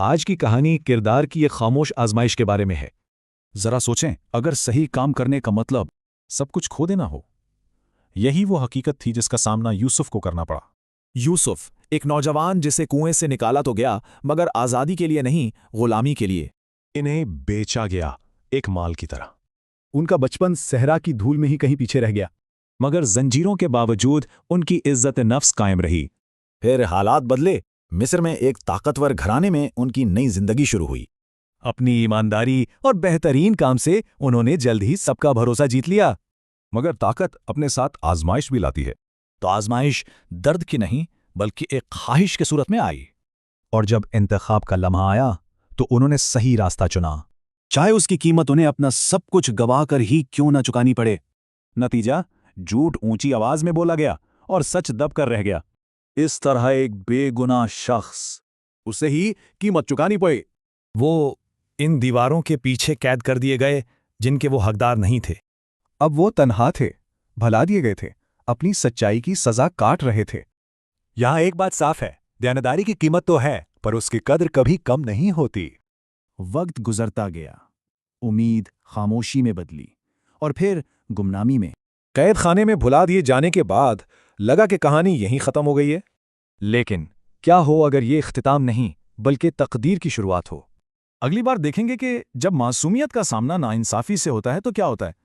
आज की कहानी किरदार की एक खामोश आजमाइश के बारे में है। जरा सोचें, अगर सही काम करने का मतलब सब कुछ खो देना हो। यही वो हकीकत थी जिसका सामना यूसुफ को करना पड़ा। यूसुफ, एक नौजवान जिसे कुएं से निकाला तो गया, मगर आज़ादी के लिए नहीं, गुलामी के लिए। इन्हें बेचा गया, एक माल की तरह। उनका बचपन सहरा की धूल में ही कहीं पीछे रह गया। मगर जंजीरों के बावजूद उनकी इज्जत नफ्स कायम रही। फिर हालात बदले। मिस्र में एक ताकतवर घराने में उनकी नई जिंदगी शुरू हुई। अपनी ईमानदारी और बेहतरीन काम से उन्होंने जल्द ही सबका भरोसा जीत लिया। मगर ताकत अपने साथ आजमाइश भी लाती है। तो आजमाइश दर्द की नहीं, बल्कि एक ख्वाहिश के सूरत में आई। और जब इंतखाब का लम्हा आया तो उन्होंने सही रास्ता चुना, चाहे उसकी कीमत उन्हें अपना सब कुछ गवा कर ही क्यों न चुकानी पड़े। नतीजा, झूठ ऊंची आवाज में बोला गया और सच दब कर रह गया। इस तरह एक बेगुनाह शख्स, उसे ही कीमत चुकानी पड़ी। वो इन दीवारों के पीछे कैद कर दिए गए जिनके वो हकदार नहीं थे। अब वो तन्हा थे, भुला दिए गए थे, अपनी सच्चाई की सजा काट रहे थे। यहां एक बात साफ है, दयानदारी की कीमत तो है, पर उसकी कद्र कभी कम नहीं होती। वक्त गुजरता गया, उम्मीद खामोशी में बदली और फिर गुमनामी में। कैद खाने में भुला दिए जाने के बाद लगा कि कहानी यहीं खत्म हो गई है। लेकिन क्या हो अगर ये इख्तिताम नहीं बल्कि तकदीर की शुरुआत हो। अगली बार देखेंगे कि जब मासूमियत का सामना नाइंसाफी से होता है तो क्या होता है।